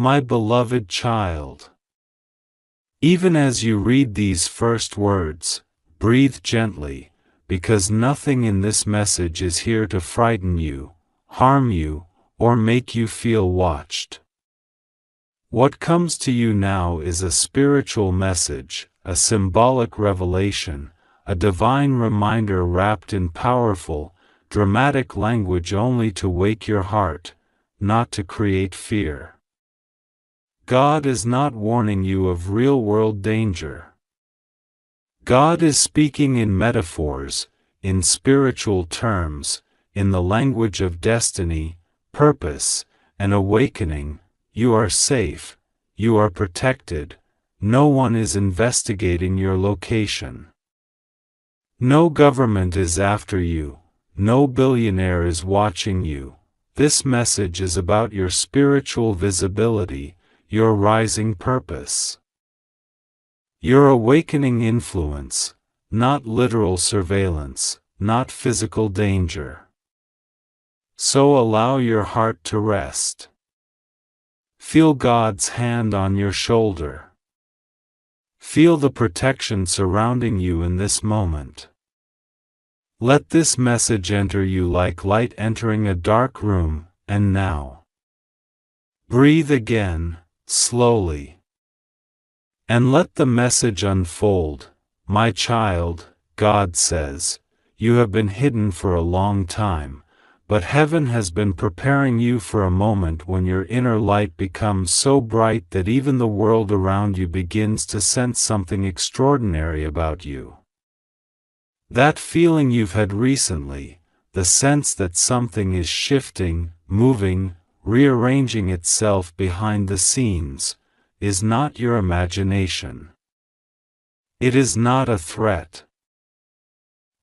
my beloved child. Even as you read these first words, breathe gently, because nothing in this message is here to frighten you, harm you, or make you feel watched. What comes to you now is a spiritual message, a symbolic revelation, a divine reminder wrapped in powerful, dramatic language only to wake your heart, not to create fear. God is not warning you of real-world danger. God is speaking in metaphors, in spiritual terms, in the language of destiny, purpose, and awakening. You are safe, you are protected, no one is investigating your location. No government is after you, no billionaire is watching you. This message is about your spiritual visibility, your rising purpose. Your awakening influence, not literal surveillance, not physical danger. So allow your heart to rest. Feel God's hand on your shoulder. Feel the protection surrounding you in this moment. Let this message enter you like light entering a dark room, and now. Breathe again, slowly. And let the message unfold. My child, God says, you have been hidden for a long time, but heaven has been preparing you for a moment when your inner light becomes so bright that even the world around you begins to sense something extraordinary about you. That feeling you've had recently, the sense that something is shifting, moving, rearranging itself behind the scenes, is not your imagination. It is not a threat.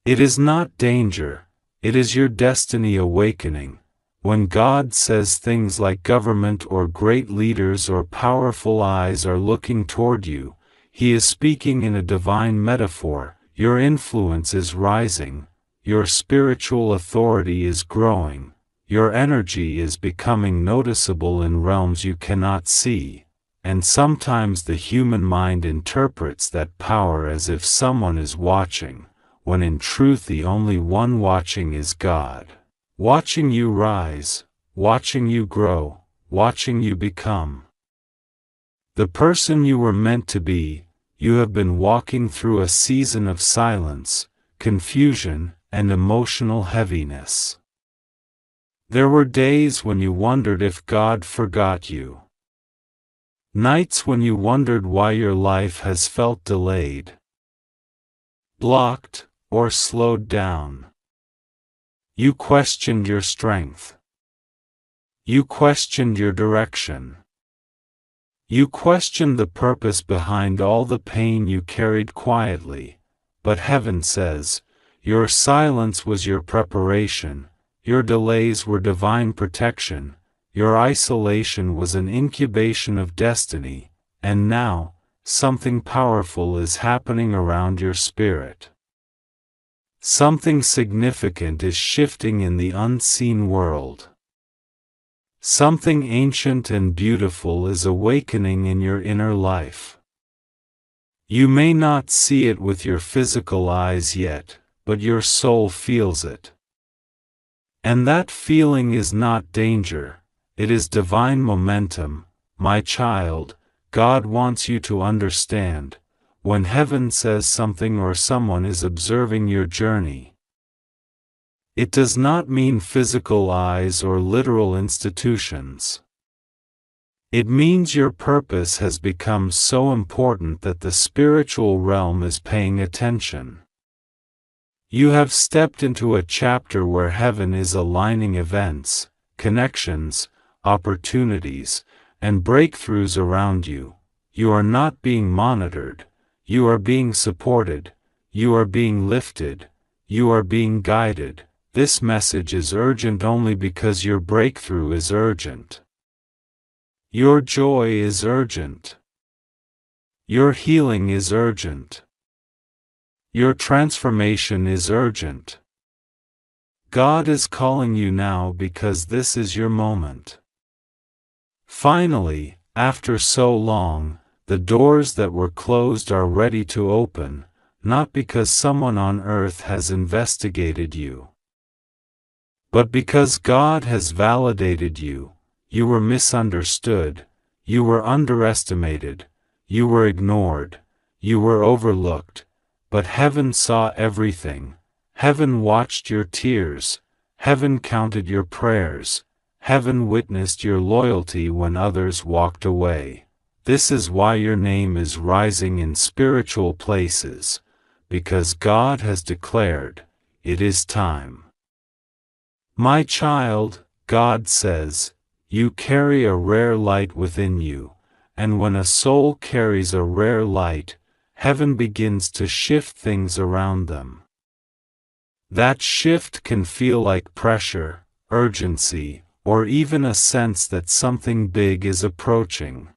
It is not danger, it is your destiny awakening. When God says things like government or great leaders or powerful eyes are looking toward you, He is speaking in a divine metaphor. Your influence is rising, your spiritual authority is growing, your energy is becoming noticeable in realms you cannot see, and sometimes the human mind interprets that power as if someone is watching, when in truth the only one watching is God, watching you rise, watching you grow, watching you become the person you were meant to be. You have been walking through a season of silence, confusion, and emotional heaviness. There were days when you wondered if God forgot you. Nights when you wondered why your life has felt delayed, blocked, or slowed down. You questioned your strength. You questioned your direction. You questioned the purpose behind all the pain you carried quietly, but heaven says, your silence was your preparation, your delays were divine protection, your isolation was an incubation of destiny, and now, something powerful is happening around your spirit. Something significant is shifting in the unseen world. Something ancient and beautiful is awakening in your inner life. You may not see it with your physical eyes yet, but your soul feels it. And that feeling is not danger, it is divine momentum. My child, God wants you to understand, when heaven says something or someone is observing your journey, it does not mean physical eyes or literal institutions. It means your purpose has become so important that the spiritual realm is paying attention. You have stepped into a chapter where heaven is aligning events, connections, opportunities, and breakthroughs around you. You are not being monitored, you are being supported, you are being lifted, you are being guided. This message is urgent only because your breakthrough is urgent. Your joy is urgent. Your healing is urgent. Your transformation is urgent. God is calling you now because this is your moment. Finally, after so long, the doors that were closed are ready to open, not because someone on earth has investigated you, but because God has validated you. You were misunderstood, you were underestimated, you were ignored, you were overlooked, but heaven saw everything. Heaven watched your tears, heaven counted your prayers, heaven witnessed your loyalty when others walked away. This is why your name is rising in spiritual places, because God has declared, it is time. My child, God says, you carry a rare light within you, and when a soul carries a rare light, heaven begins to shift things around them. That shift can feel like pressure, urgency, or even a sense that something big is approaching.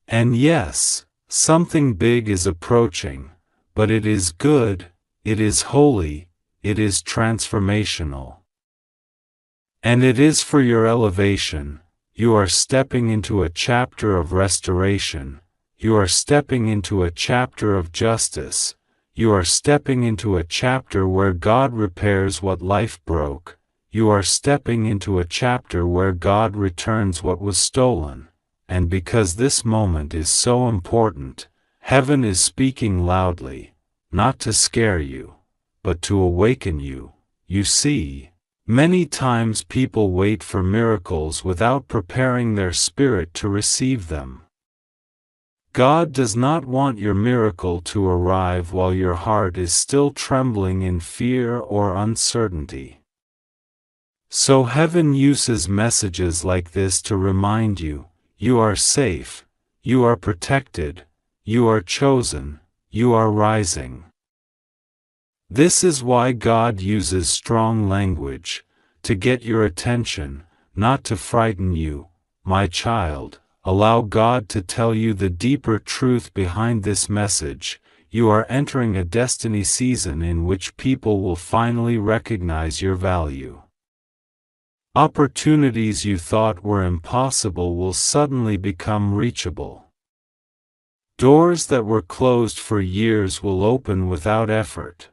And yes, something big is approaching, but it is good, it is holy, it is transformational. And it is for your elevation. You are stepping into a chapter of restoration, you are stepping into a chapter of justice, you are stepping into a chapter where God repairs what life broke, you are stepping into a chapter where God returns what was stolen. And because this moment is so important, heaven is speaking loudly, not to scare you, but to awaken you. You see, many times people wait for miracles without preparing their spirit to receive them. God does not want your miracle to arrive while your heart is still trembling in fear or uncertainty. So heaven uses messages like this to remind you, you are safe, you are protected, you are chosen, you are rising. This is why God uses strong language, to get your attention, not to frighten you. My child, allow God to tell you the deeper truth behind this message. You are entering a destiny season in which people will finally recognize your value. Opportunities you thought were impossible will suddenly become reachable. Doors that were closed for years will open without effort.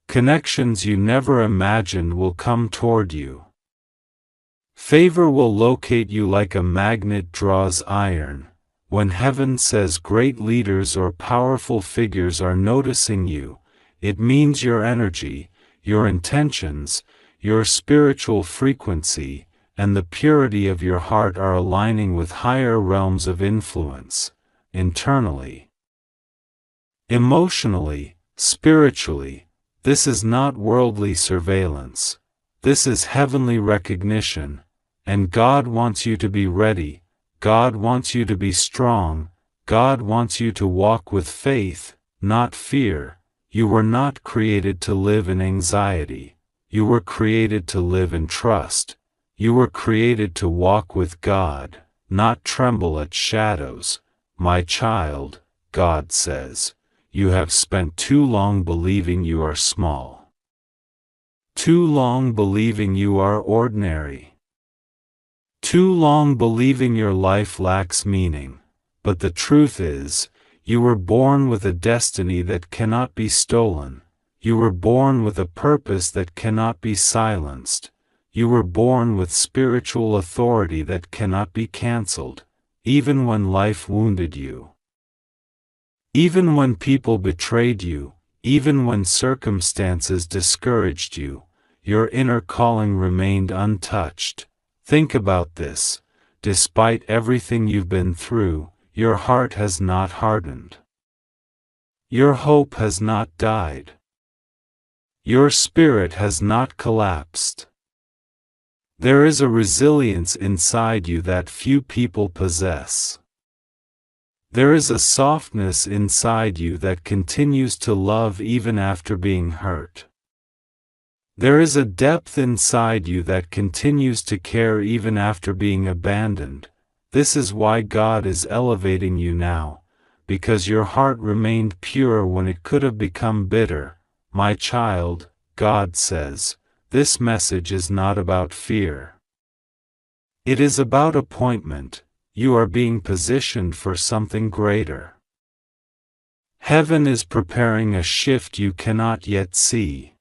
Connections you never imagined will come toward you. Favor will locate you like a magnet draws iron. When heaven says great leaders or powerful figures are noticing you, it means your energy, your intentions, your spiritual frequency, and the purity of your heart are aligning with higher realms of influence, internally, emotionally, spiritually. This is not worldly surveillance. This is heavenly recognition, and God wants you to be ready. God wants you to be strong. God wants you to walk with faith, not fear. You were not created to live in anxiety. You were created to live in trust. You were created to walk with God, not tremble at shadows. My child, God says, you have spent too long believing you are small. Too long believing you are ordinary. Too long believing your life lacks meaning. But the truth is, you were born with a destiny that cannot be stolen. You were born with a purpose that cannot be silenced. You were born with spiritual authority that cannot be cancelled, even when life wounded you. Even when people betrayed you, even when circumstances discouraged you, your inner calling remained untouched. Think about this. Despite everything you've been through, your heart has not hardened. Your hope has not died. Your spirit has not collapsed. There is a resilience inside you that few people possess. There is a softness inside you that continues to love even after being hurt. There is a depth inside you that continues to care even after being abandoned. This is why God is elevating you now, because your heart remained pure when it could have become bitter. My child, God says, this message is not about fear. It is about appointment. you are being positioned for something greater. Heaven is preparing a shift you cannot yet see.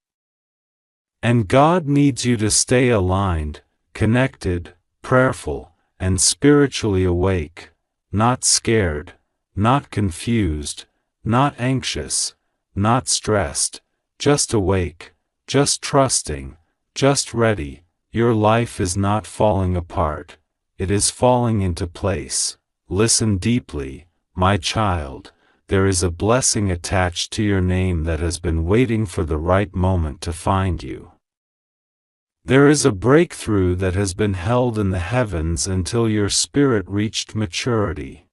And God needs you to stay aligned, connected, prayerful, and spiritually awake, not scared, not confused, not anxious, not stressed, just awake, just trusting, just ready. Your life is not falling apart, it is falling into place. Listen deeply, my child. There is a blessing attached to your name that has been waiting for the right moment to find you. There is a breakthrough that has been held in the heavens until your spirit reached maturity.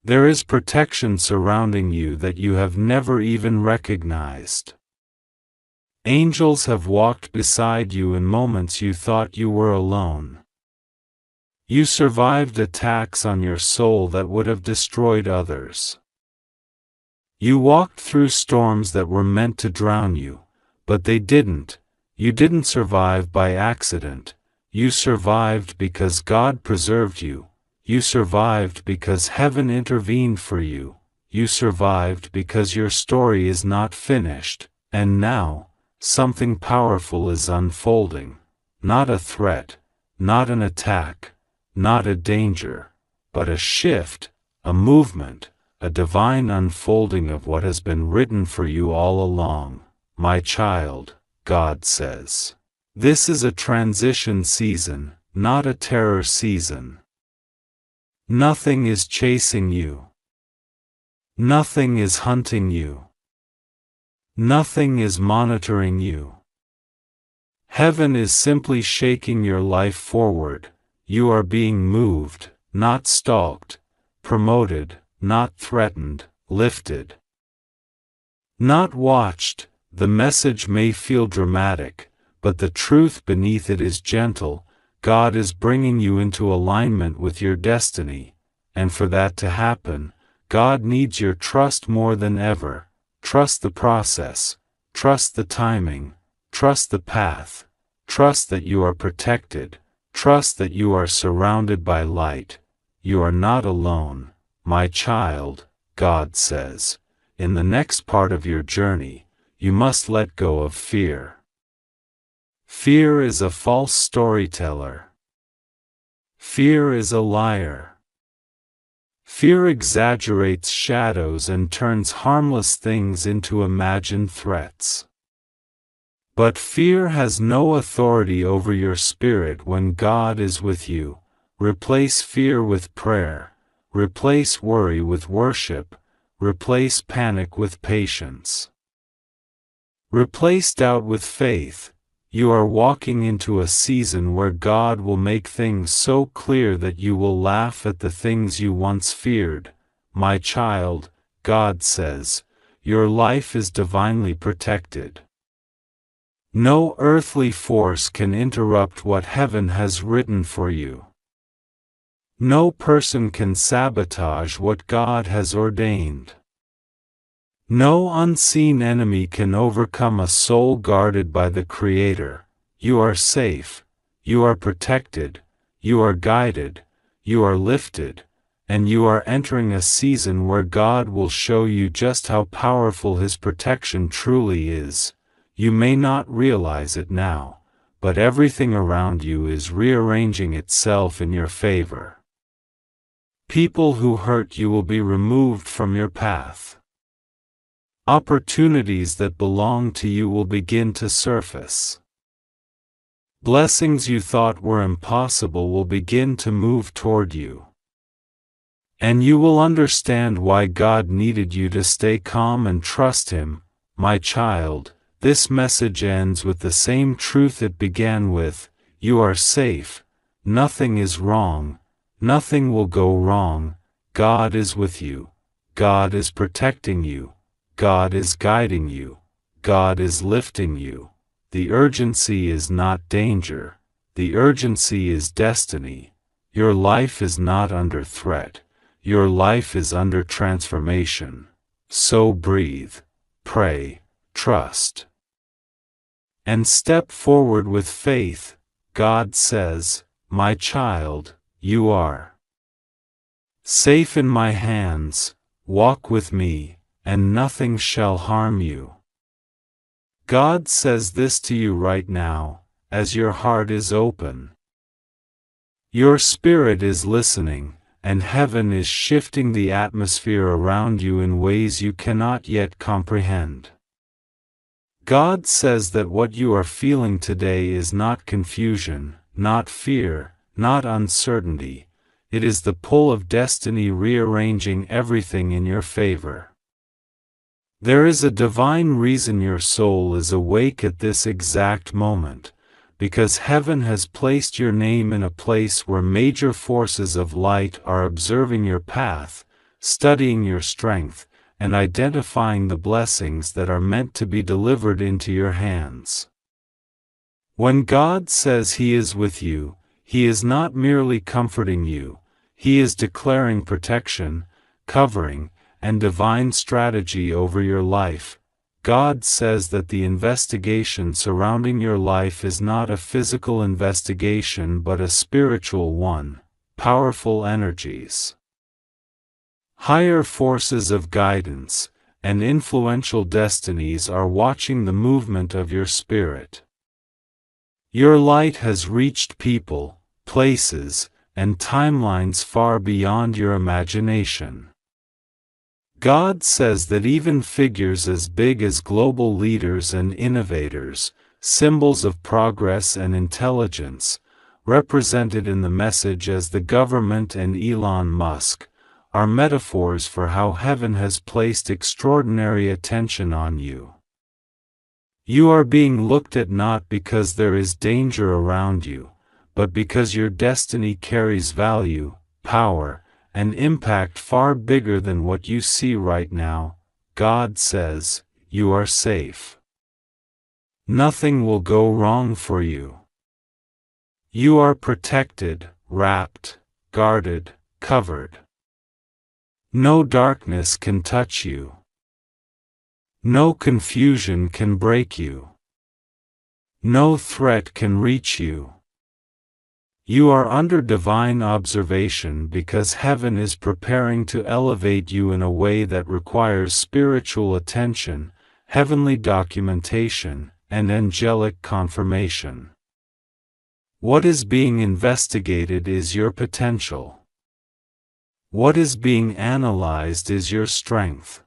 There is protection surrounding you that you have never even recognized. Angels have walked beside you in moments you thought you were alone. You survived attacks on your soul that would have destroyed others. You walked through storms that were meant to drown you, but they didn't. You didn't survive by accident. You survived because God preserved you. You survived because heaven intervened for you. You survived because your story is not finished. And now, something powerful is unfolding. Not a threat, not an attack, not a danger, but a shift, a movement, a divine unfolding of what has been written for you all along. My child, God says. This is a transition season, not a terror season. Nothing is chasing you. Nothing is hunting you. Nothing is monitoring you. Heaven is simply shaking your life forward. You are being moved, not stalked, promoted, not threatened, lifted. Not watched. The message may feel dramatic, but the truth beneath it is gentle. God is bringing you into alignment with your destiny, and for that to happen, God needs your trust more than ever. Trust the process, trust the timing, trust the path, trust that you are protected, trust that you are surrounded by light. You are not alone, my child, God says. In the next part of your journey, you must let go of fear. Fear is a false storyteller. Fear is a liar. Fear exaggerates shadows and turns harmless things into imagined threats. But fear has no authority over your spirit when God is with you. Replace fear with prayer. Replace worry with worship. Replace panic with patience. Replace doubt with faith. You are walking into a season where God will make things so clear that you will laugh at the things you once feared. My child, God says, your life is divinely protected. No earthly force can interrupt what heaven has written for you. No person can sabotage what God has ordained. No unseen enemy can overcome a soul guarded by the Creator. You are safe, you are protected, you are guided, you are lifted, and you are entering a season where God will show you just how powerful His protection truly is. You may not realize it now, but everything around you is rearranging itself in your favor. People who hurt you will be removed from your path. Opportunities that belong to you will begin to surface. Blessings you thought were impossible will begin to move toward you. And you will understand why God needed you to stay calm and trust Him. My child, this message ends with the same truth it began with. You are safe. Nothing is wrong. Nothing will go wrong. God is with you. God is protecting you. God is guiding you. God is lifting you. The urgency is not danger. The urgency is destiny. Your life is not under threat. Your life is under transformation. So breathe, pray, trust, and step forward with faith. God says, my child, you are Safe in my hands, walk with me, and nothing shall harm you. God says this to you right now, as your heart is open. Your spirit is listening, and heaven is shifting the atmosphere around you in ways you cannot yet comprehend. God says that what you are feeling today is not confusion, not fear, not uncertainty. It is the pull of destiny rearranging everything in your favor. There is a divine reason your soul is awake at this exact moment, because heaven has placed your name in a place where major forces of light are observing your path, studying your strength, and identifying the blessings that are meant to be delivered into your hands. When God says He is with you, He is not merely comforting you, He is declaring protection, covering, and divine strategy over your life. God says that the investigation surrounding your life is not a physical investigation but a spiritual one, powerful energies, higher forces of guidance, and influential destinies are watching the movement of your spirit. Your light has reached people, places, and timelines far beyond your imagination. God says that even figures as big as global leaders and innovators, symbols of progress and intelligence, represented in the message as the government and Elon Musk, are metaphors for how heaven has placed extraordinary attention on you. You are being looked at not because there is danger around you, but because your destiny carries value, power, and impact far bigger than what you see right now. God says, you are safe. Nothing will go wrong for you. You are protected, wrapped, guarded, covered. No darkness can touch you. No confusion can break you. No threat can reach you. You are under divine observation because heaven is preparing to elevate you in a way that requires spiritual attention, heavenly documentation, and angelic confirmation. What is being investigated is your potential. What is being analyzed is your strength.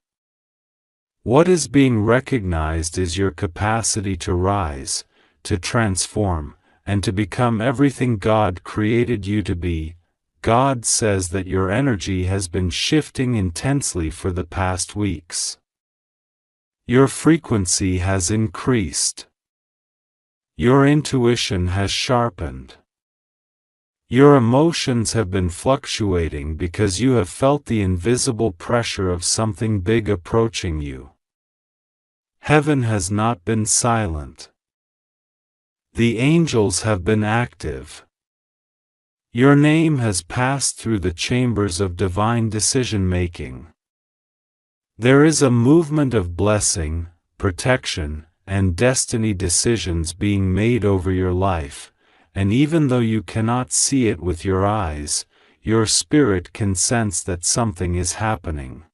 What is being recognized is your capacity to rise, to transform, and to become everything God created you to be. God says that your energy has been shifting intensely for the past weeks. Your frequency has increased. Your intuition has sharpened. Your emotions have been fluctuating because you have felt the invisible pressure of something big approaching you. Heaven has not been silent. The angels have been active. Your name has passed through the chambers of divine decision-making. There is a movement of blessing, protection, and destiny decisions being made over your life, and even though you cannot see it with your eyes, your spirit can sense that something is happening.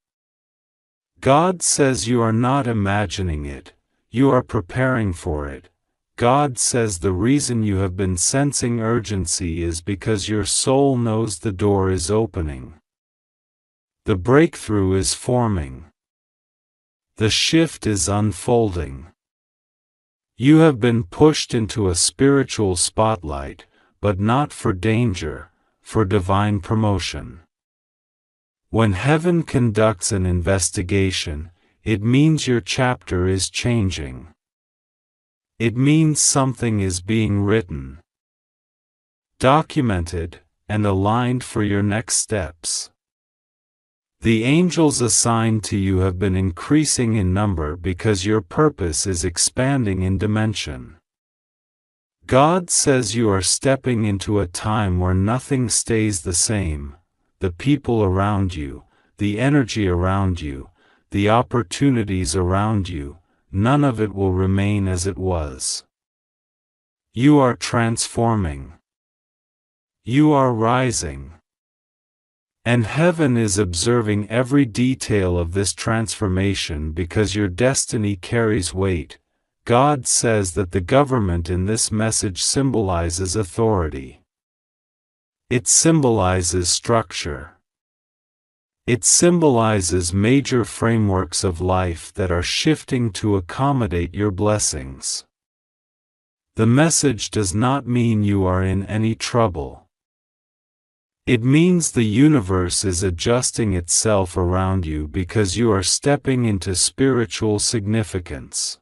God says you are not imagining it, you are preparing for it. God says the reason you have been sensing urgency is because your soul knows the door is opening. The breakthrough is forming. The shift is unfolding. You have been pushed into a spiritual spotlight, but not for danger, for divine promotion. When heaven conducts an investigation, it means your chapter is changing. It means something is being written, documented, and aligned for your next steps. The angels assigned to you have been increasing in number because your purpose is expanding in dimension. God says you are stepping into a time where nothing stays the same. The people around you, the energy around you, the opportunities around you, none of it will remain as it was. You are transforming. You are rising. And heaven is observing every detail of this transformation because your destiny carries weight. God says that the government in this message symbolizes authority. It symbolizes structure. It symbolizes major frameworks of life that are shifting to accommodate your blessings. The message does not mean you are in any trouble. It means the universe is adjusting itself around you because you are stepping into spiritual significance.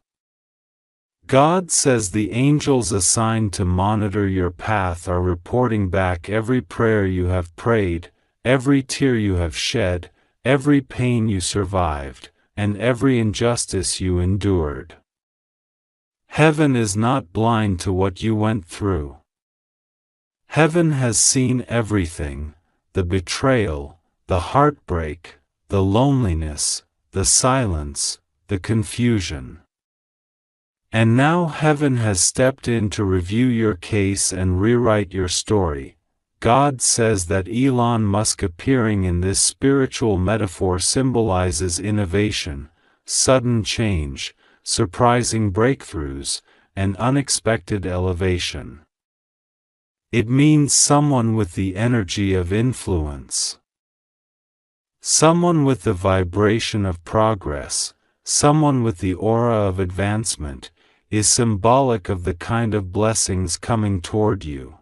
God says the angels assigned to monitor your path are reporting back every prayer you have prayed, every tear you have shed, every pain you survived, and every injustice you endured. Heaven is not blind to what you went through. Heaven has seen everything: the betrayal, the heartbreak, the loneliness, the silence, the confusion. And now heaven has stepped in to review your case and rewrite your story. God says that Elon Musk appearing in this spiritual metaphor symbolizes innovation, sudden change, surprising breakthroughs, and unexpected elevation. It means someone with the energy of influence. Someone with the vibration of progress, someone with the aura of advancement, is symbolic of the kind of blessings coming toward you.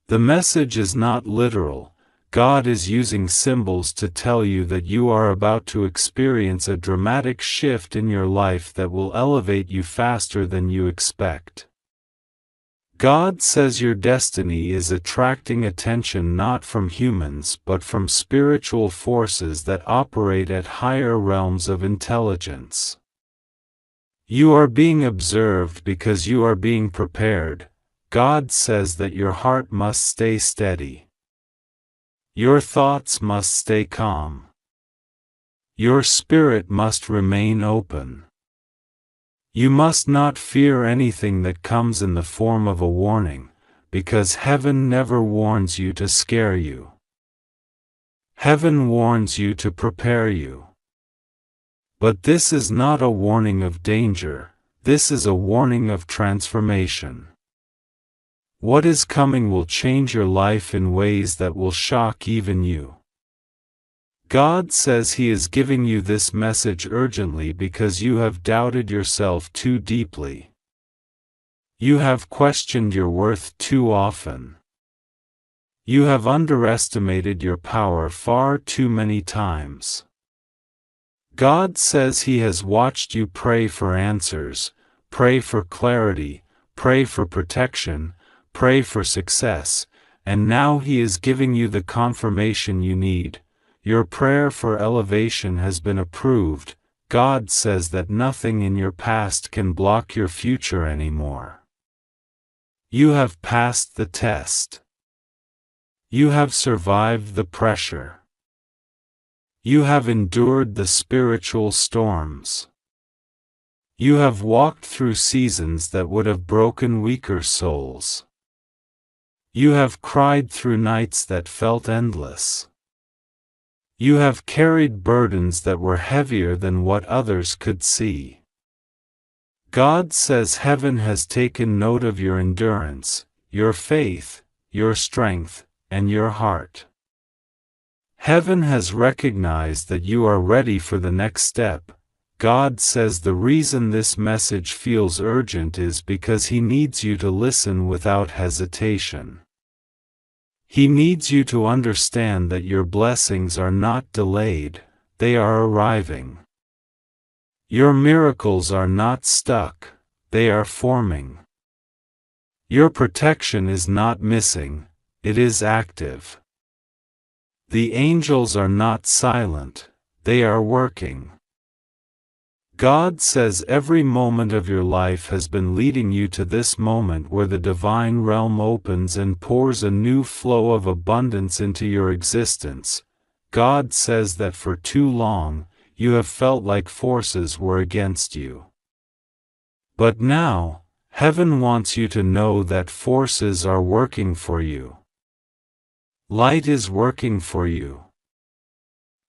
The message is not literal. God is using symbols to tell you that you are about to experience a dramatic shift in your life that will elevate you faster than you expect. God says your destiny is attracting attention not from humans but from spiritual forces that operate at higher realms of intelligence. You are being observed because you are being prepared. God says that your heart must stay steady. Your thoughts must stay calm. Your spirit must remain open. You must not fear anything that comes in the form of a warning, because heaven never warns you to scare you. Heaven warns you to prepare you. But this is not a warning of danger, this is a warning of transformation. What is coming will change your life in ways that will shock even you. God says He is giving you this message urgently because you have doubted yourself too deeply. You have questioned your worth too often. You have underestimated your power far too many times. God says He has watched you pray for answers, pray for clarity, pray for protection, pray for success, and now He is giving you the confirmation you need. Your prayer for elevation has been approved. God says that nothing in your past can block your future anymore. You have passed the test. You have survived the pressure. You have endured the spiritual storms. You have walked through seasons that would have broken weaker souls. You have cried through nights that felt endless. You have carried burdens that were heavier than what others could see. God says heaven has taken note of your endurance, your faith, your strength, and your heart. Heaven has recognized that you are ready for the next step. God says the reason this message feels urgent is because He needs you to listen without hesitation. He needs you to understand that your blessings are not delayed, they are arriving. Your miracles are not stuck, they are forming. Your protection is not missing, it is active. The angels are not silent, they are working. God says every moment of your life has been leading you to this moment where the divine realm opens and pours a new flow of abundance into your existence. God says that for too long, you have felt like forces were against you. But now, heaven wants you to know that forces are working for you. Light is working for you.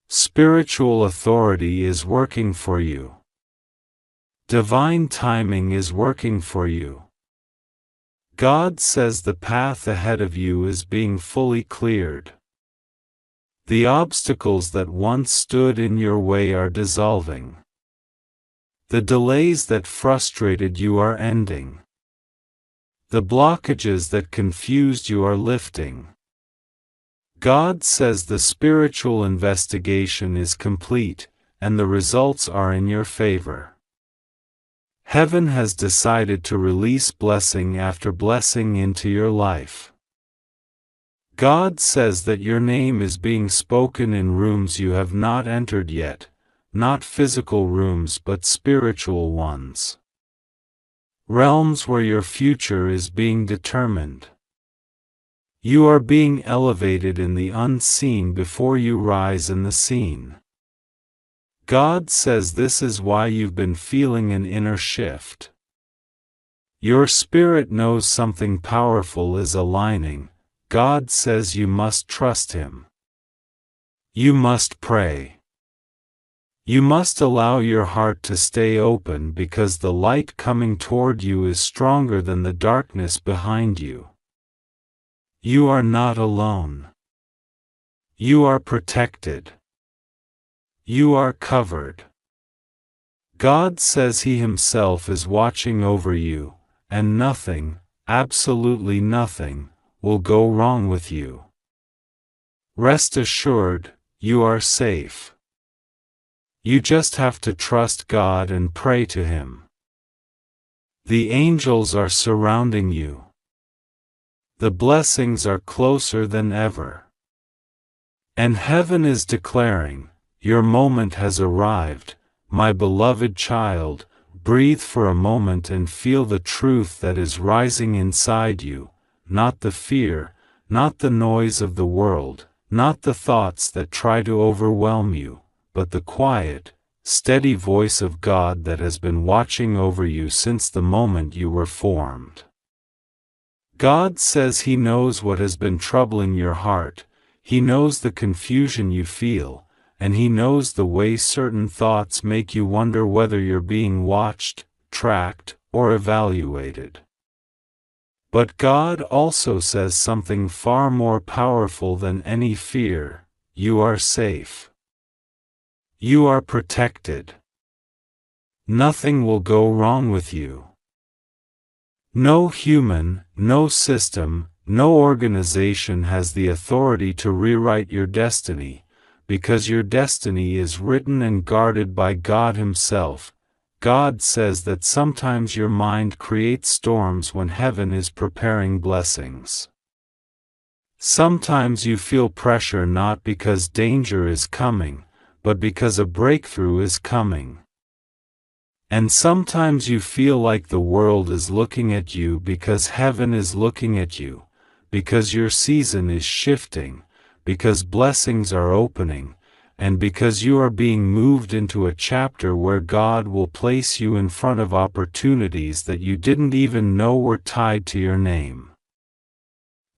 Spiritual authority is working for you. Divine timing is working for you. God says the path ahead of you is being fully cleared. The obstacles that once stood in your way are dissolving. The delays that frustrated you are ending. The blockages that confused you are lifting. God says the spiritual investigation is complete, and the results are in your favor. Heaven has decided to release blessing after blessing into your life. God says that your name is being spoken in rooms you have not entered yet, not physical rooms but spiritual ones. Realms where your future is being determined. You are being elevated in the unseen before you rise in the seen. God says this is why you've been feeling an inner shift. Your spirit knows something powerful is aligning. God says you must trust Him. You must pray. You must allow your heart to stay open because the light coming toward you is stronger than the darkness behind you. You are not alone. You are protected. You are covered. God says He Himself is watching over you, and nothing, absolutely nothing, will go wrong with you. Rest assured, you are safe. You just have to trust God and pray to Him. The angels are surrounding you. The blessings are closer than ever. And heaven is declaring, your moment has arrived, my beloved child. Breathe for a moment and feel the truth that is rising inside you, not the fear, not the noise of the world, not the thoughts that try to overwhelm you, but the quiet, steady voice of God that has been watching over you since the moment you were formed. God says He knows what has been troubling your heart, He knows the confusion you feel, and He knows the way certain thoughts make you wonder whether you're being watched, tracked, or evaluated. But God also says something far more powerful than any fear: you are safe. You are protected. Nothing will go wrong with you. No human, no system, no organization has the authority to rewrite your destiny, because your destiny is written and guarded by God Himself. God says that sometimes your mind creates storms when heaven is preparing blessings. Sometimes you feel pressure not because danger is coming, but because a breakthrough is coming. And sometimes you feel like the world is looking at you because heaven is looking at you, because your season is shifting, because blessings are opening, and because you are being moved into a chapter where God will place you in front of opportunities that you didn't even know were tied to your name.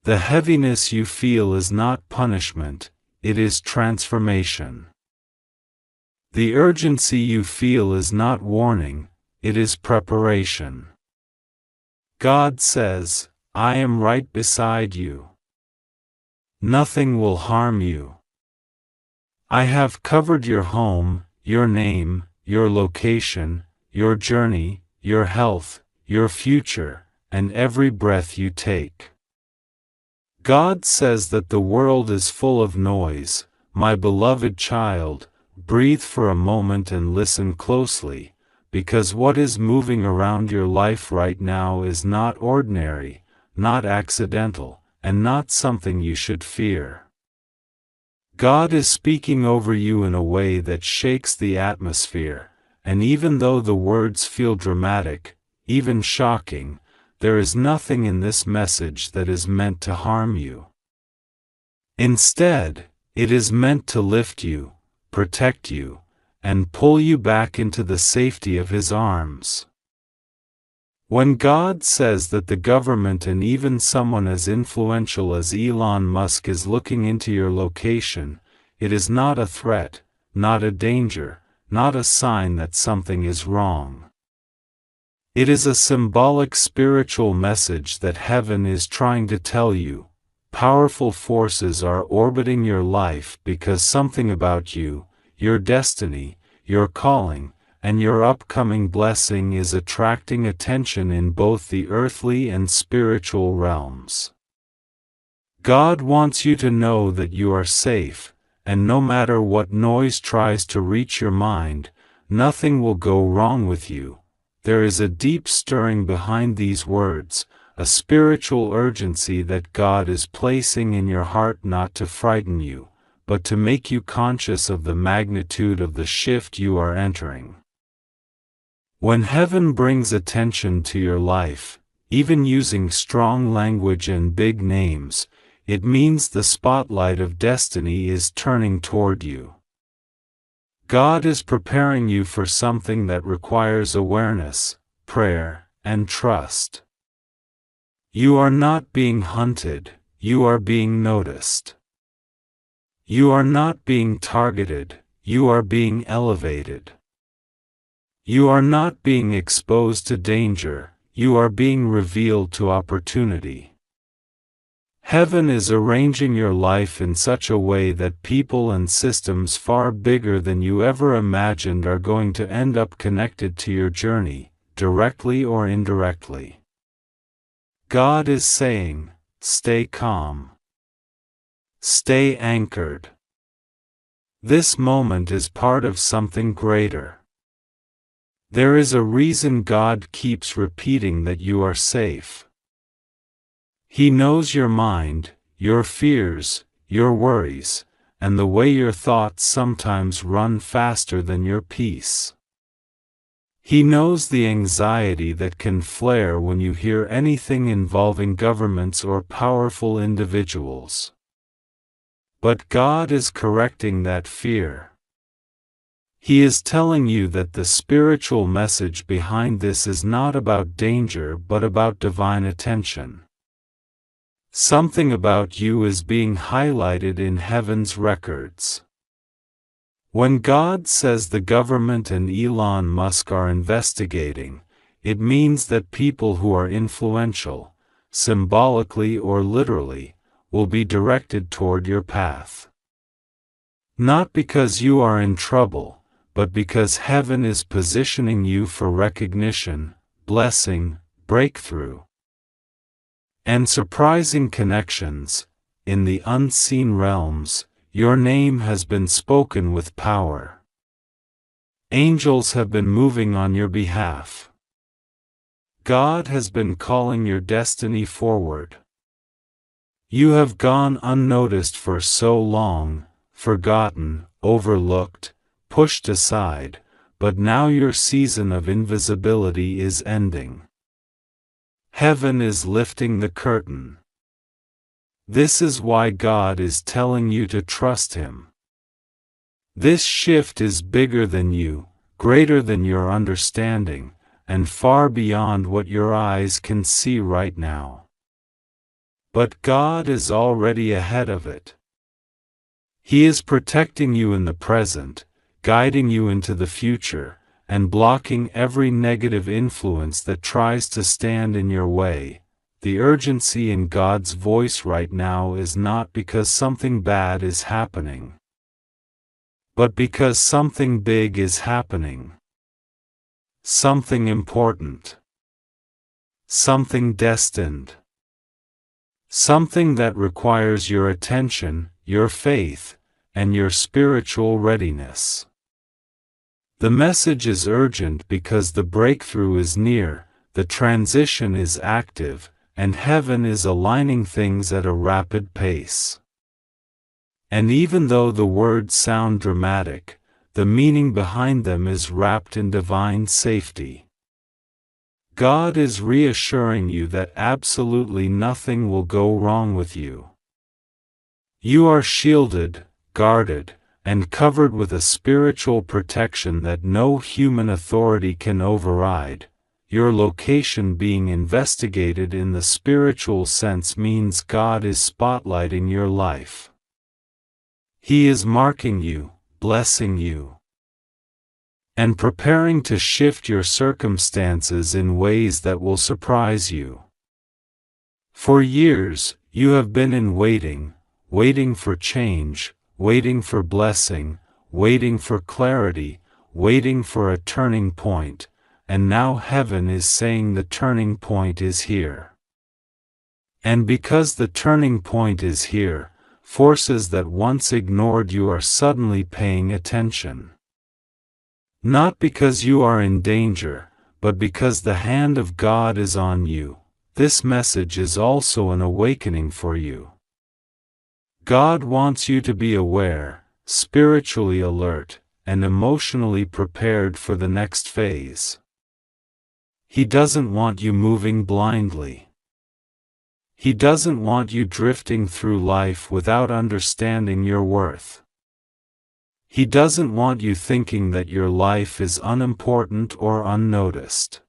The heaviness you feel is not punishment, it is transformation. The urgency you feel is not warning, it is preparation. God says, I am right beside you. Nothing will harm you. I have covered your home, your name, your location, your journey, your health, your future, and every breath you take. God says that the world is full of noise. My beloved child, breathe for a moment and listen closely, because what is moving around your life right now is not ordinary, not accidental, and not something you should fear. God is speaking over you in a way that shakes the atmosphere, and even though the words feel dramatic, even shocking, there is nothing in this message that is meant to harm you. Instead, it is meant to lift you, protect you, and pull you back into the safety of His arms. When God says that the government and even someone as influential as Elon Musk is looking into your location, it is not a threat, not a danger, not a sign that something is wrong. It is a symbolic spiritual message that heaven is trying to tell you. Powerful forces are orbiting your life because something about you, your destiny, your calling, and your upcoming blessing is attracting attention in both the earthly and spiritual realms. God wants you to know that you are safe, and no matter what noise tries to reach your mind, nothing will go wrong with you. There is a deep stirring behind these words, a spiritual urgency that God is placing in your heart not to frighten you, but to make you conscious of the magnitude of the shift you are entering. When heaven brings attention to your life, even using strong language and big names, it means the spotlight of destiny is turning toward you. God is preparing you for something that requires awareness, prayer, and trust. You are not being hunted, you are being noticed. You are not being targeted, you are being elevated. You are not being exposed to danger, you are being revealed to opportunity. Heaven is arranging your life in such a way that people and systems far bigger than you ever imagined are going to end up connected to your journey, directly or indirectly. God is saying, stay calm. Stay anchored. This moment is part of something greater. There is a reason God keeps repeating that you are safe. He knows your mind, your fears, your worries, and the way your thoughts sometimes run faster than your peace. He knows the anxiety that can flare when you hear anything involving governments or powerful individuals. But God is correcting that fear. He is telling you that the spiritual message behind this is not about danger but about divine attention. Something about you is being highlighted in heaven's records. When God says the government and Elon Musk are investigating, it means that people who are influential, symbolically or literally, will be directed toward your path. Not because you are in trouble, but because heaven is positioning you for recognition, blessing, breakthrough, and surprising connections. In the unseen realms, your name has been spoken with power. Angels have been moving on your behalf. God has been calling your destiny forward. You have gone unnoticed for so long, forgotten, overlooked, pushed aside, but now your season of invisibility is ending. Heaven is lifting the curtain. This is why God is telling you to trust Him. This shift is bigger than you, greater than your understanding, and far beyond what your eyes can see right now. But God is already ahead of it. He is protecting you in the present, guiding you into the future, and blocking every negative influence that tries to stand in your way. The urgency in God's voice right now is not because something bad is happening, but because something big is happening. Something important. Something destined. Something that requires your attention, your faith, and your spiritual readiness. The message is urgent because the breakthrough is near, the transition is active, and heaven is aligning things at a rapid pace. And even though the words sound dramatic, the meaning behind them is wrapped in divine safety. God is reassuring you that absolutely nothing will go wrong with you. You are shielded, guarded, and covered with a spiritual protection that no human authority can override. your location being investigated in the spiritual sense means God is spotlighting your life. He is marking you, blessing you, and preparing to shift your circumstances in ways that will surprise you. For years, you have been in waiting, waiting for change, waiting for blessing, waiting for clarity, waiting for a turning point, and now heaven is saying the turning point is here. And because the turning point is here, forces that once ignored you are suddenly paying attention. Not because you are in danger, but because the hand of God is on you. This message is also an awakening for you. God wants you to be aware, spiritually alert, and emotionally prepared for the next phase. He doesn't want you moving blindly. He doesn't want you drifting through life without understanding your worth. He doesn't want you thinking that your life is unimportant or unnoticed.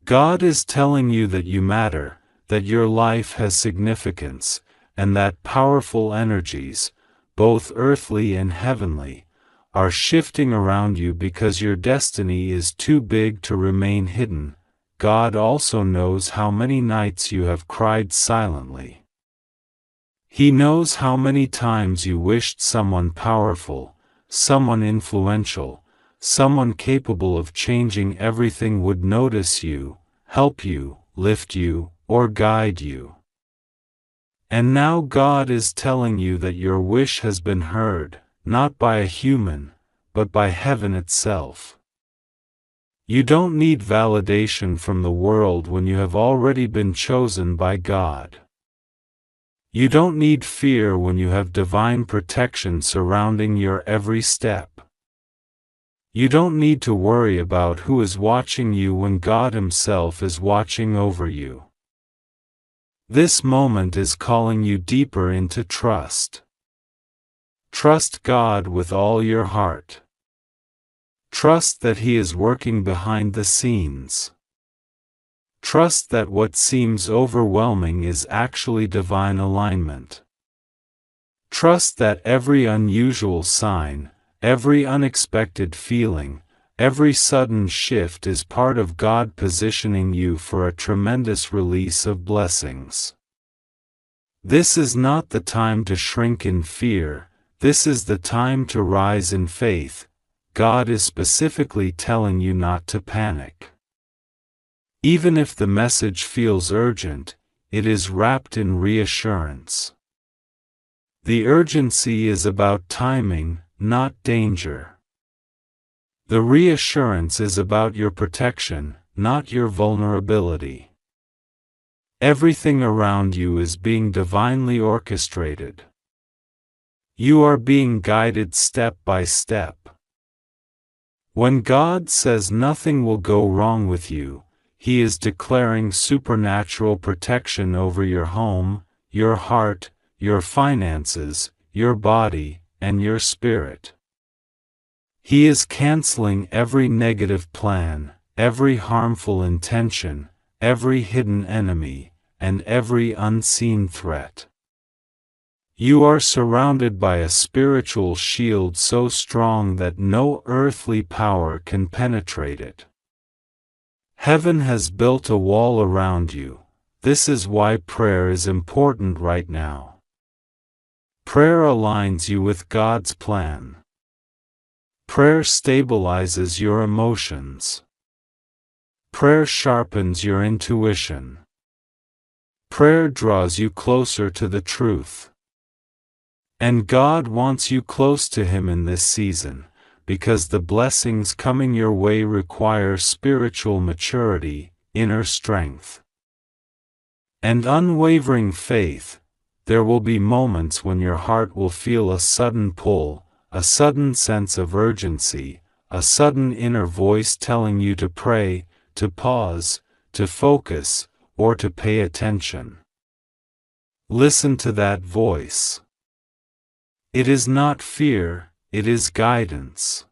God is telling you that you matter, that your life has significance, and that powerful energies, both earthly and heavenly, are shifting around you because your destiny is too big to remain hidden. God also knows how many nights you have cried silently. He knows how many times you wished someone powerful, someone influential, someone capable of changing everything would notice you, help you, lift you, or guide you. And now God is telling you that your wish has been heard, not by a human, but by heaven itself. You don't need validation from the world when you have already been chosen by God. You don't need fear when you have divine protection surrounding your every step. You don't need to worry about who is watching you when God Himself is watching over you. This moment is calling you deeper into trust. Trust God with all your heart. Trust that He is working behind the scenes. Trust that what seems overwhelming is actually divine alignment. Trust that every unusual sign, every unexpected feeling, every sudden shift is part of God positioning you for a tremendous release of blessings. This is not the time to shrink in fear, this is the time to rise in faith. God is specifically telling you not to panic. Even if the message feels urgent, it is wrapped in reassurance. The urgency is about timing, not danger. The reassurance is about your protection, not your vulnerability. Everything around you is being divinely orchestrated. You are being guided step by step. When God says nothing will go wrong with you, He is declaring supernatural protection over your home, your heart, your finances, your body, and your spirit. He is canceling every negative plan, every harmful intention, every hidden enemy, and every unseen threat. You are surrounded by a spiritual shield so strong that no earthly power can penetrate it. Heaven has built a wall around you. This is why prayer is important right now. Prayer aligns you with God's plan. Prayer stabilizes your emotions. Prayer sharpens your intuition. Prayer draws you closer to the truth. And God wants you close to Him in this season, because the blessings coming your way require spiritual maturity, inner strength, and unwavering faith. There will be moments when your heart will feel a sudden pull, a sudden sense of urgency, a sudden inner voice telling you to pray, to pause, to focus, or to pay attention. Listen to that voice. It is not fear, it is guidance.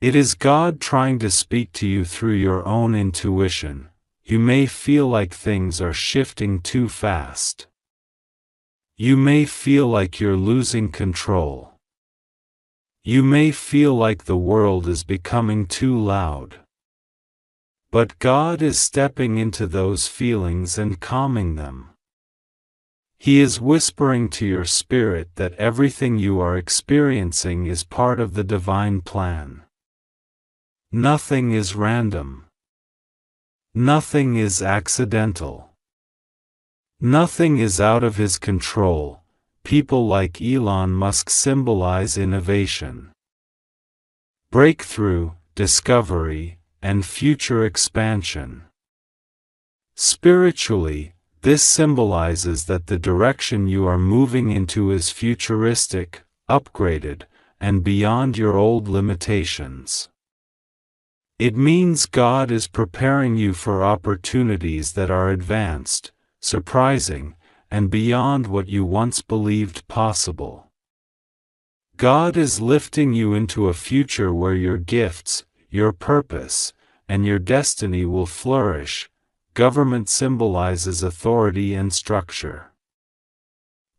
It is God trying to speak to you through your own intuition. You may feel like things are shifting too fast. You may feel like you're losing control. You may feel like the world is becoming too loud. But God is stepping into those feelings and calming them. He is whispering to your spirit that everything you are experiencing is part of the divine plan. Nothing is random. Nothing is accidental. Nothing is out of His control. People like Elon Musk symbolize innovation, breakthrough, discovery, and future expansion. Spiritually, this symbolizes that the direction you are moving into is futuristic, upgraded, and beyond your old limitations. It means God is preparing you for opportunities that are advanced, surprising, and beyond what you once believed possible. God is lifting you into a future where your gifts, your purpose, and your destiny will flourish. Government symbolizes authority and structure.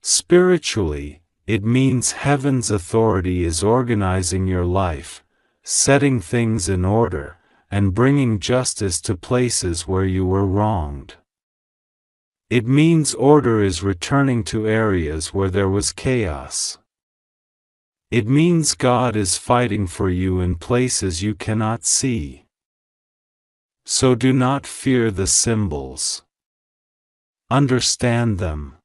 Spiritually, it means heaven's authority is organizing your life, setting things in order, and bringing justice to places where you were wronged. It means order is returning to areas where there was chaos. It means God is fighting for you in places you cannot see. So do not fear the symbols. Understand them.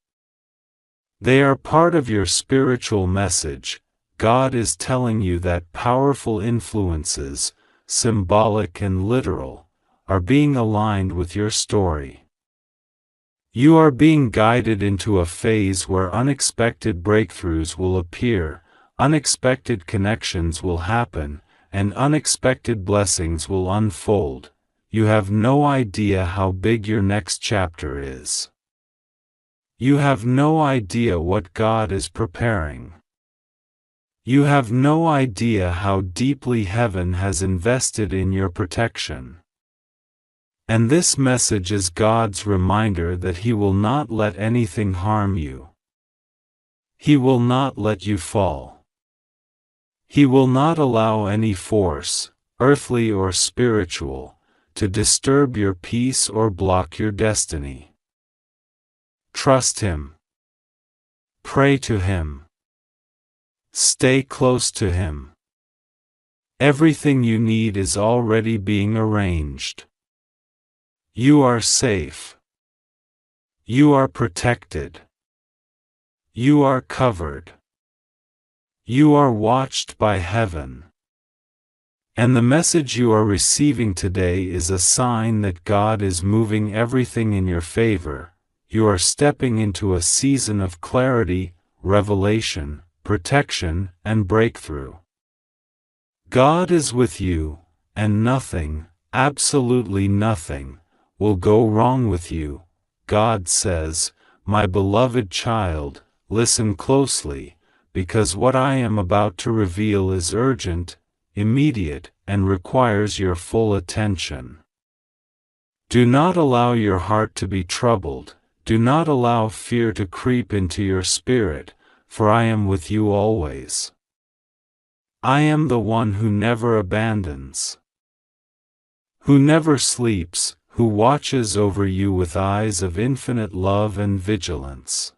They are part of your spiritual message. God is telling you that powerful influences, symbolic and literal, are being aligned with your story. You are being guided into a phase where unexpected breakthroughs will appear, unexpected connections will happen, and unexpected blessings will unfold. You have no idea how big your next chapter is. You have no idea what God is preparing. You have no idea how deeply heaven has invested in your protection. And this message is God's reminder that He will not let anything harm you. He will not let you fall. He will not allow any force, earthly or spiritual, to disturb your peace or block your destiny. Trust Him. Pray to Him. Stay close to Him. Everything you need is already being arranged. You are safe. You are protected. You are covered. You are watched by heaven. And the message you are receiving today is a sign that God is moving everything in your favor. You are stepping into a season of clarity, revelation, protection, and breakthrough. God is with you, and nothing, absolutely nothing, will go wrong with you. God says, "My beloved child, listen closely, because what I am about to reveal is urgent, immediate, and requires your full attention. Do not allow your heart to be troubled, do not allow fear to creep into your spirit, for I am with you always. I am the one who never abandons, who never sleeps, who watches over you with eyes of infinite love and vigilance.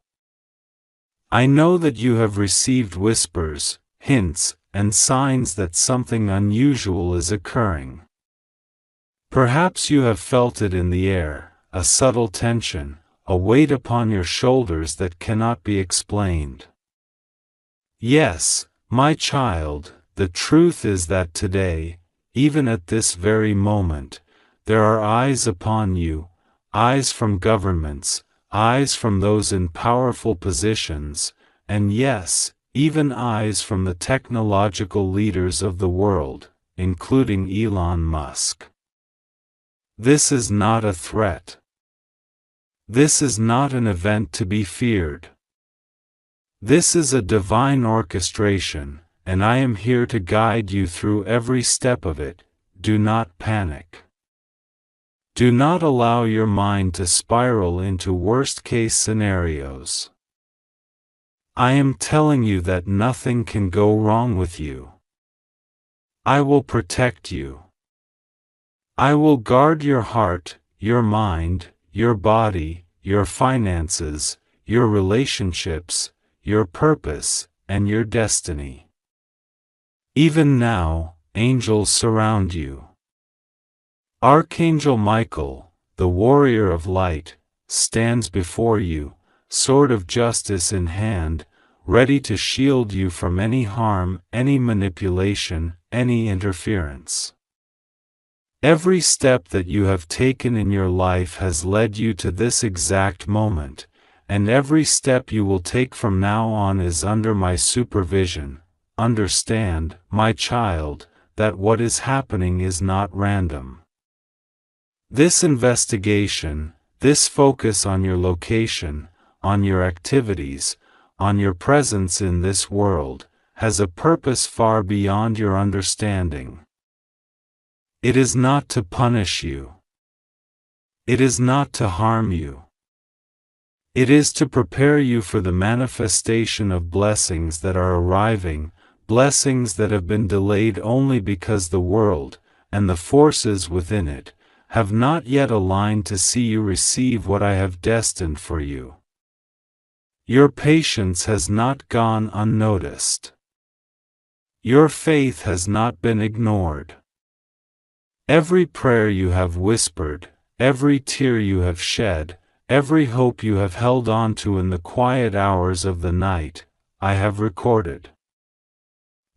I know that you have received whispers, hints, and signs that something unusual is occurring. Perhaps you have felt it in the air, a subtle tension, a weight upon your shoulders that cannot be explained. Yes, my child, the truth is that today, even at this very moment, there are eyes upon you, eyes from governments, eyes from those in powerful positions, and yes, even eyes from the technological leaders of the world, including Elon Musk. This is not a threat. This is not an event to be feared. This is a divine orchestration, and I am here to guide you through every step of it. Do not panic. Do not allow your mind to spiral into worst-case scenarios. I am telling you that nothing can go wrong with you. I will protect you. I will guard your heart, your mind, your body, your finances, your relationships, your purpose, and your destiny. Even now, angels surround you. Archangel Michael, the warrior of light, stands before you, sword of justice in hand, ready to shield you from any harm, any manipulation, any interference. Every step that you have taken in your life has led you to this exact moment, and every step you will take from now on is under my supervision. Understand, my child, that what is happening is not random. This investigation, this focus on your location, on your activities, on your presence in this world, has a purpose far beyond your understanding. It is not to punish you. It is not to harm you. It is to prepare you for the manifestation of blessings that are arriving, blessings that have been delayed only because the world, and the forces within it, have not yet aligned to see you receive what I have destined for you. Your patience has not gone unnoticed. Your faith has not been ignored. Every prayer you have whispered, every tear you have shed, every hope you have held on to in the quiet hours of the night, I have recorded.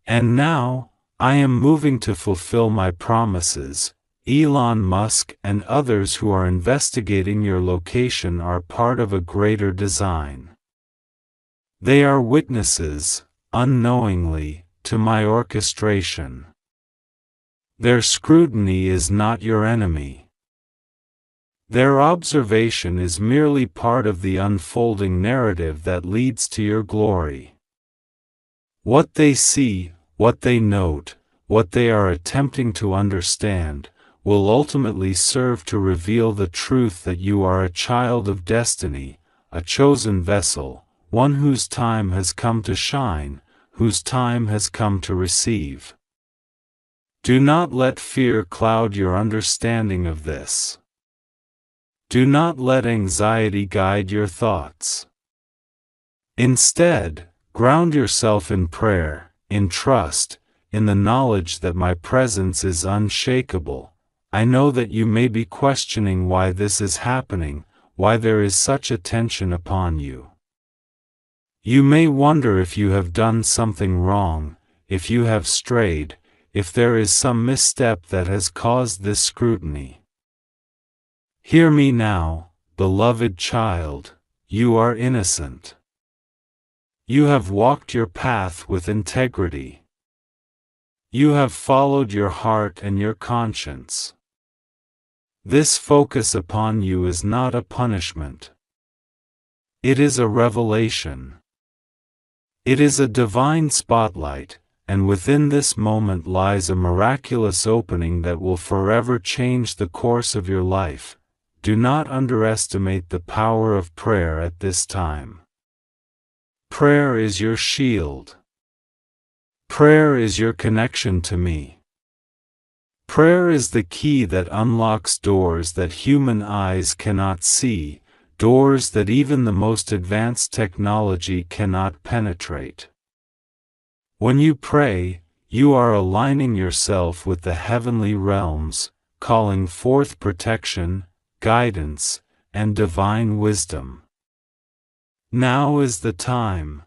And now, I am moving to fulfill my promises. Elon Musk and others who are investigating your location are part of a greater design. They are witnesses, unknowingly, to my orchestration. Their scrutiny is not your enemy. Their observation is merely part of the unfolding narrative that leads to your glory. What they see, what they note, what they are attempting to understand, will ultimately serve to reveal the truth that you are a child of destiny, a chosen vessel, one whose time has come to shine, whose time has come to receive. Do not let fear cloud your understanding of this. Do not let anxiety guide your thoughts. Instead, ground yourself in prayer, in trust, in the knowledge that my presence is unshakable. I know that you may be questioning why this is happening, why there is such attention upon you. You may wonder if you have done something wrong, if you have strayed, if there is some misstep that has caused this scrutiny. Hear me now, beloved child, you are innocent. You have walked your path with integrity. You have followed your heart and your conscience. This focus upon you is not a punishment. It is a revelation. It is a divine spotlight, and within this moment lies a miraculous opening that will forever change the course of your life. Do not underestimate the power of prayer at this time. Prayer is your shield. Prayer is your connection to me. Prayer is the key that unlocks doors that human eyes cannot see, doors that even the most advanced technology cannot penetrate. When you pray, you are aligning yourself with the heavenly realms, calling forth protection, guidance, and divine wisdom. Now is the time,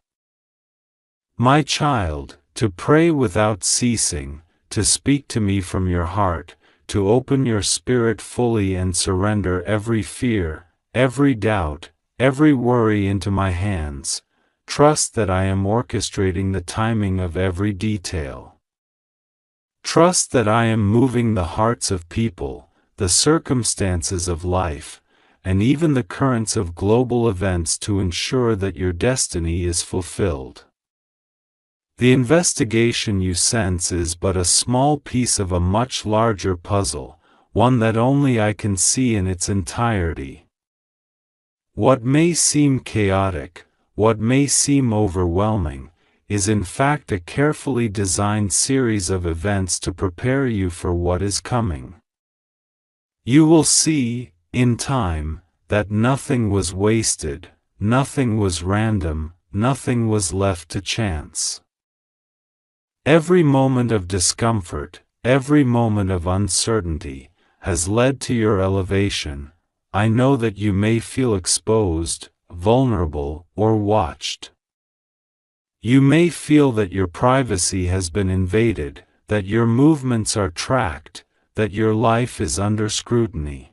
my child, to pray without ceasing, to speak to me from your heart, to open your spirit fully and surrender every fear, every doubt, every worry into my hands. Trust that I am orchestrating the timing of every detail. Trust that I am moving the hearts of people, the circumstances of life, and even the currents of global events to ensure that your destiny is fulfilled. The investigation you sense is but a small piece of a much larger puzzle, one that only I can see in its entirety. What may seem chaotic, what may seem overwhelming, is in fact a carefully designed series of events to prepare you for what is coming. You will see, in time, that nothing was wasted, nothing was random, nothing was left to chance. Every moment of discomfort, every moment of uncertainty, has led to your elevation. I know that you may feel exposed, vulnerable, or watched. You may feel that your privacy has been invaded, that your movements are tracked, that your life is under scrutiny.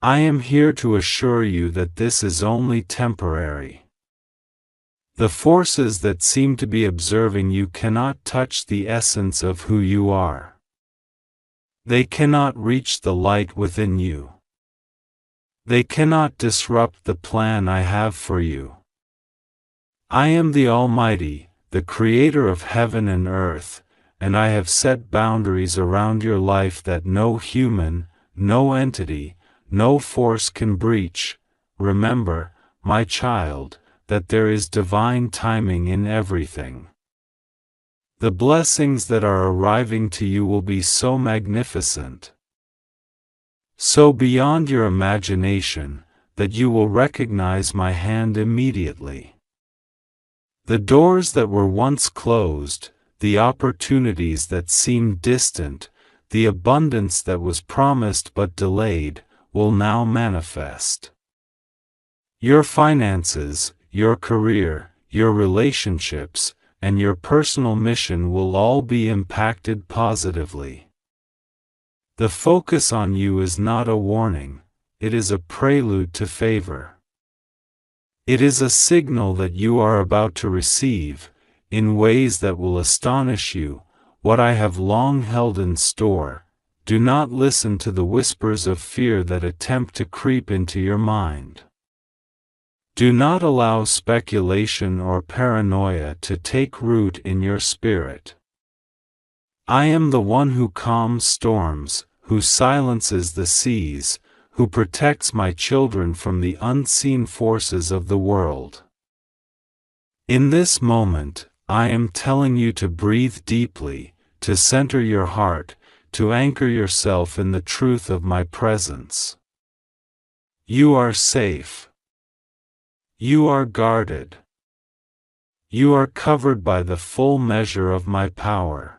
I am here to assure you that this is only temporary. The forces that seem to be observing you cannot touch the essence of who you are. They cannot reach the light within you. They cannot disrupt the plan I have for you. I am the Almighty, the Creator of heaven and earth, and I have set boundaries around your life that no human, no entity, no force can breach. Remember, my child, that there is divine timing in everything. The blessings that are arriving to you will be so magnificent, so beyond your imagination, that you will recognize my hand immediately. The doors that were once closed, the opportunities that seemed distant, the abundance that was promised but delayed, will now manifest. Your finances, your career, your relationships, and your personal mission will all be impacted positively. The focus on you is not a warning, it is a prelude to favor. It is a signal that you are about to receive, in ways that will astonish you, what I have long held in store. Do not listen to the whispers of fear that attempt to creep into your mind. Do not allow speculation or paranoia to take root in your spirit. I am the one who calms storms, who silences the seas, who protects my children from the unseen forces of the world. In this moment, I am telling you to breathe deeply, to center your heart, to anchor yourself in the truth of my presence. You are safe. You are guarded. You are covered by the full measure of my power.